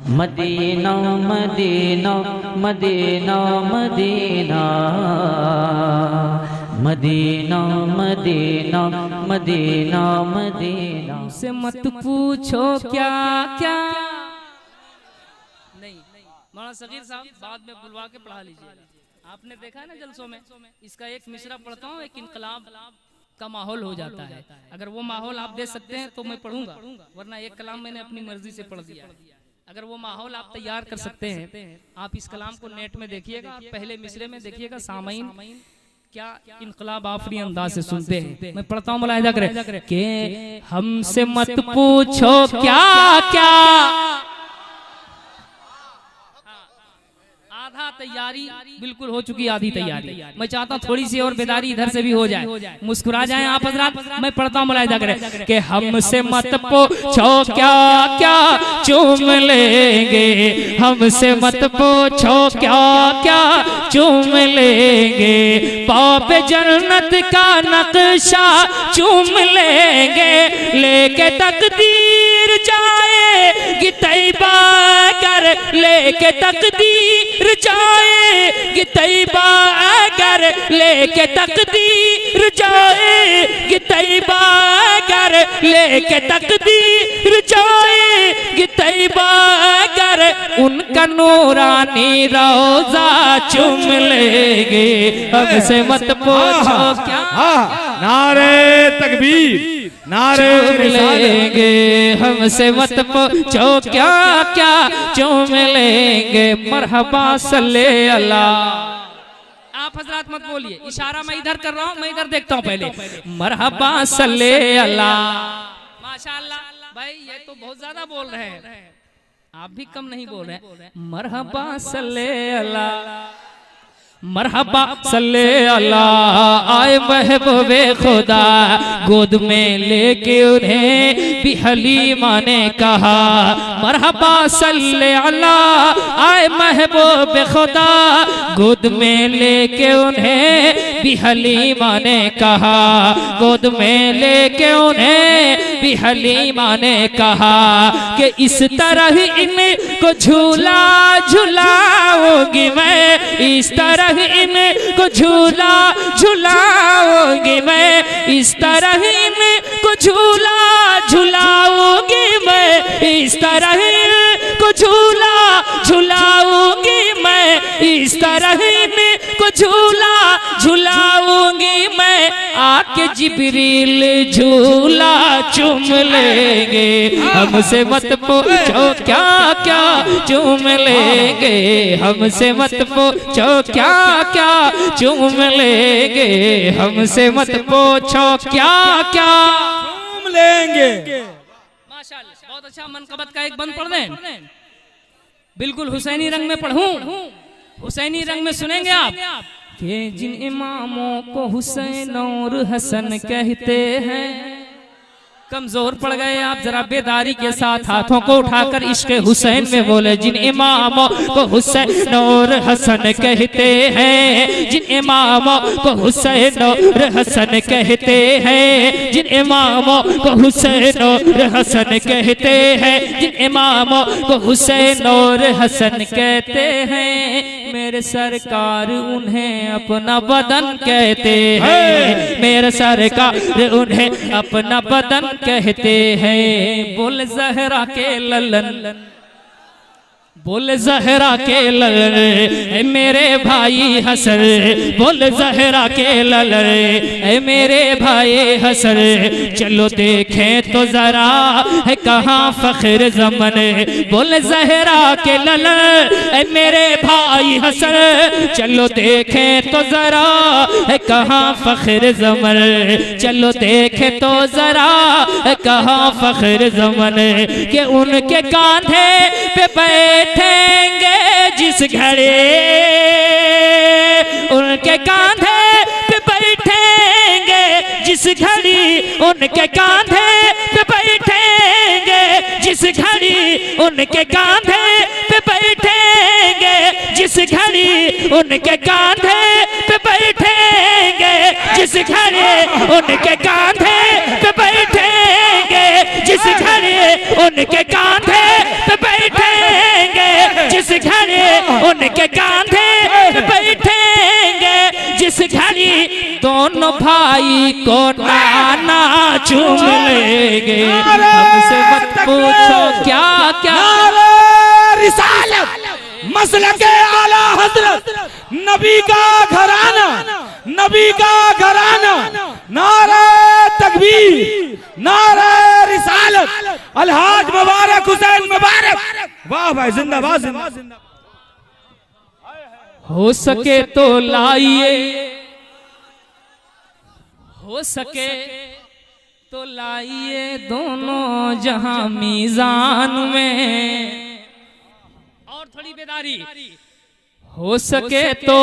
Medina Medina Medina Medina Medina Medina Medina Medina से मत पूछो क्या क्या नहीं। मौलाना सगीर साहब बाद में बुलवा के पढ़ा लीजिएगा। आपने देखा है ना जलसों में, इसका एक मिसरा पढ़ता हूँ, एक इनकलाब का माहौल हो जाता है। अगर वो माहौल आप दे सकते हैं तो मैं पढ़ूंगा, वरना एक कलाम मैंने अपनी मर्जी से पढ़ दिया। अगर वो माहौल आप तैयार कर सकते हैं, आप इस कलाम को नेट में देखिएगा, पहले मिसरे में देखिएगा सामाइन क्या इनकलाब आफरी अंदाज से सुनते हैं। मैं पढ़ता हूँ, मुलाहिजा करें कि हमसे मत पूछो क्या क्या, आधा तैयारी बिल्कुल हो चुकी, आधी तैयारी। मैं चाहता हूँ थोड़ी सी और बेदारी इधर से भी हो जाए, मुस्कुरा जाएं आप हजरात। मैं पढ़ता हूँ, मुलाहिजा करें कि हमसे मत पूछो क्या क्या चूम लेंगे, हमसे मत पूछो क्या क्या चूम लेंगे, पाप जन्नत का नक्शा चूम लेंगे, लेके तकदीर जाएगी तैबा कर, लेके तकदीर जाएगी तैबा कर, लेके तकदीर जाएगी तैबा कर, लेके तकदीर जाएगी तैबा कर, उनका नूरानी रोजा चूम लेंगे, हमसे मत पूछो क्या। नारे तकबीर, नारे लेंगे, हमसे मत पूछो क्या क्या चूम लेंगे, मरहबा सल्ले अल्लाह। आप हजरात मत बोलिए, इशारा मैं इधर कर रहा हूँ, मैं इधर देखता हूँ पहले। मरहबा सल्ले अल्लाह, माशाअल्लाह। भाई ये तो बहुत ज्यादा बोल रहे हैं, आप भी कम नहीं बोल रहे हैं। मरहबा सल्ले अल्लाह, मरहबा सल्ले अल्लाह। आए महबूबे खुदा, गोद में लेके उन्हें भी हलीमा ने कहा, मरहबा सल्ले अल्लाह। आए महबूबे खुदा, गोद में लेके उन्हें भी हलीमा ने कहा, गोद में लेके उन्हें भी हलीमा ने कहा कि इस तरह ही इनको झूला झुलाऊंगी मैं, इस तरह इनको झूला झुलाऊंगी मैं, इस तरह इनको झूला झुलाऊंगी मैं, इस तरह इनको झूला झुलाऊंगी मैं, इस तरह इनको झूला झुलाऊंगी मैं, आके जिब्रील झूला चूम लेंगे, हमसे मत पूछो क्या क्या चूम लेंगे, हमसे मत पूछो क्या क्या चूम लेंगे, हमसे मत पूछो क्या क्या चूम लेंगे। माशाअल्लाह, बहुत अच्छा। मनकबत का एक बंद पढ़ दें, बिल्कुल हुसैनी रंग में पढ़ूं, हुसैनी रंग में सुनेंगे आप कि जिन इमामों को हुसैन और हसन कहते हैं। कमजोर पड़ गए आप, जरा बेदारी के साथ हाथों को उठाकर इश्क हुसैन में बोले, जिन इमामों को हुसैन और हसन कहते हैं, जिन इमामों को हुसैन और हसन कहते हैं, जिन इमामों को हुसैन और हसन कहते हैं, जिन इमामों को हुसैन और हसन कहते हैं, मेरे सरकार उन्हें अपना बदन कहते हैं, मेरे सरकार उन्हें अपना बदन कहते हैं। बोल ज़हरा के ललन, बोल ज़हरा के ललन मेरे भाई हसन, बोल ज़हरा के ललन मेरे भाई हसन, चलो देखें तो जरा है कहाँ फख्र ज़मन, बोल ज़हरा के ललन मेरे भाई हसन, चलो देखें तो जरा है कहाँ फख्र ज़मन, चलो देखें तो जरा है कहाँ फख्र ज़मन, के उनके कांधे पे बैठ बैठेंगे जिस घड़े, उनके कांधे पे बैठेंगे जिस घड़ी, उनके कांधे पे बैठेंगे जिस घड़ी, उनके कांधे पे बैठेंगे जिस घड़ी, उनके कांधे पे बैठेंगे जिस घड़ी, उनके कांधे पे बैठेंगे जिस घड़ी, उनके कांधे पे बैठेंगे घड़ी उनके कांधे बैठेंगे, जिस घड़ी दोनों भाई को नाना चूम लेंगे। हमसे मत पूछो क्या क्या रिसालत मसलके आला हजरत नबी का घराना, नबी का घराना। नारे तकबीर, नारे रिसालत, अलहाज मुबारक हुसैन मुबारक। वाह भाई, जिंदाबाद जिंदाबाद। हो सके तो लाइए, हो सके तो लाइए दोनों जहां मीजान में। और थोड़ी बेदारी, हो सके तो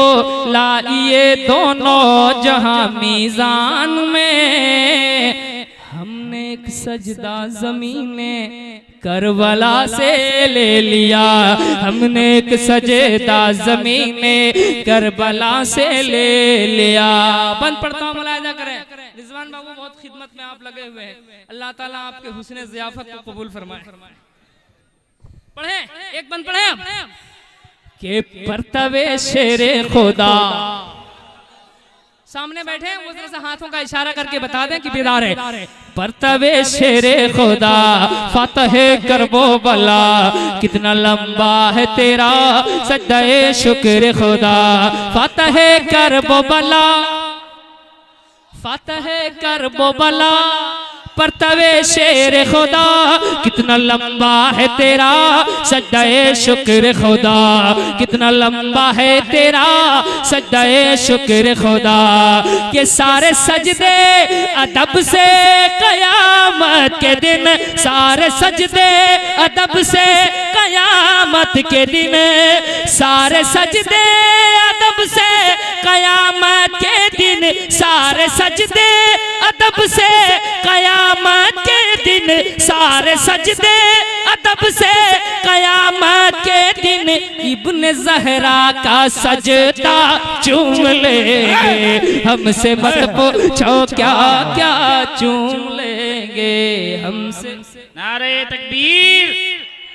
लाइए दोनों जहां मीजान में। हमने एक सजदा ज़मीने करबला से ले लिया, हमने एक सजदा ज़मीने करबला से ले लिया। बंद पढ़ता हूँ, मुलाहिजा करें। रिजवान बाबू बहुत खिदमत में आप लगे हुए हैं, अल्लाह ताला आपके हुस्न ज़ियाफत को कबूल फरमाए। पढ़े, एक बंद पढ़े आप के परतवे शेरे खुदा। सामने बैठे हैं, उस तरह से हाथों का इशारा करके बता दें कि बेदार है। परतवे शेरे खुदा फतह करबो बला, कितना लंबा है तेरा सज्जाए शुक्र खुदा। फतह करबो बला, फतह करबो बला, परतवे शेर खुदा कितना लंबा है तेरा सज्जाए शुक्र खुदा। कितना लंबा है तेरा सज्जाए शुक्र खुदा। के सारे सजदे अदब से कयामत के दिन, सारे सजदे अदब से कयामत के दिन, सारे सजदे अदब से कयामत के दिन, सारे सजदे अदब से कयामत के दिन, सारे सजदे अदब से कयामत के दिन। इब्न ज़हरा का सजदा चूम लेंगे, हमसे मत पूछो क्या क्या चूम लेंगे हमसे। नारे तकबीर,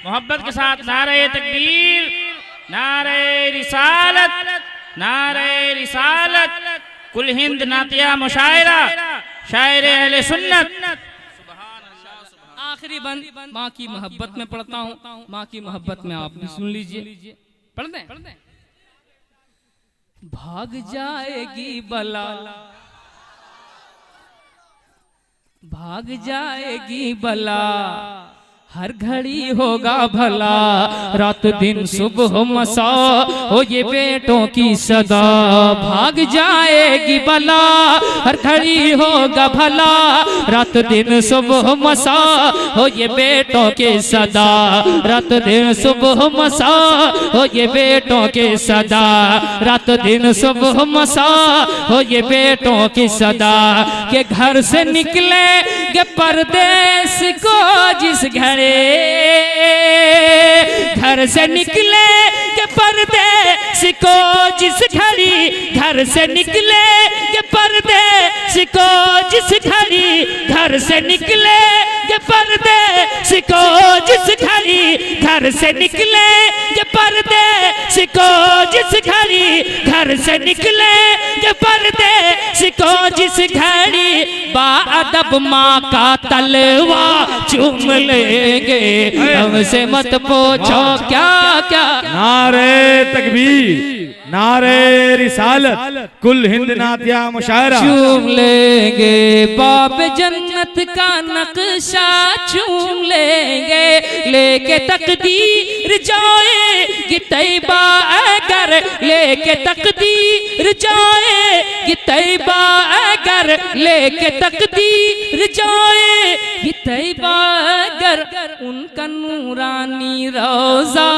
मोहब्बत के साथ नारे तकबीर, नारे रिसालत, नारे रिसालत। कुल हिंद नातिया मुशायरा, शायर अहले सुन्नत। आखिरी बंद माँ की मोहब्बत में पढ़ता हूँ, माँ की मोहब्बत में आप भी सुन लीजिए। पढ़ दें। भाग जाएगी बला, भाग जाएगी बला, हर घड़ी होगा भला, रात दिन सुबह मसा हो ये बेटों की सदा। भाग जाएगी बला, हर घड़ी होगा भला, रात दिन सुबह मसा हो ये बेटों के सदा। रात दिन सुबह मसा हो ये बेटों के सदा, रात दिन सुबह मसा हो ये बेटों की सदा। के घर से निकले के परदेश को जिस घरे, घर से निकले के परदेश को जिस घड़ी, घर से निकले के परदेश को जिस घड़ी, घर से निकले के परदेश को जिस घड़ी, घर से निकले के परदेश को जिस घड़ी, घर से निकले के परदेश को जिस घड़ी। बाअदब माँ का तलवा चूम लेंगे, हमसे मत पूछो क्या क्या। नारे तकबीर, नारे रिसालत, कुल हिंद नातिया मुशायरा। चूम लेंगे बाब जन्नत का नक्शा, चूम लेंगे लेके तकदीर जाएगी तैबा अगर, लेके तकदीर जाएगी तैबा अगर, लेके तकदीर जाएगी तैबा अगर। उनका नूरानी रोज़ा